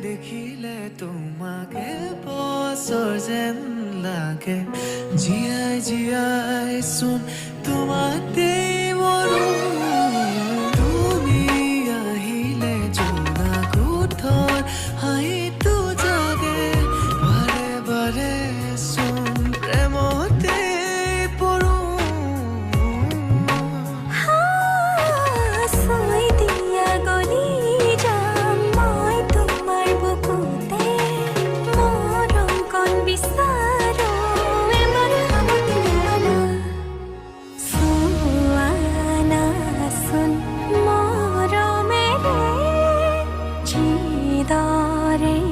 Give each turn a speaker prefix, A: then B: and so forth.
A: দেখিলে তোমাকে বছৰ যেন লাগে জীয়াই জীয়াই চোন তোমাতেই মৰো তুমি আহিলে জোনা কোঠৰ হাঁহিটো জাগে বাৰে বাৰে চোন প্ৰেমতে পৰো
B: रे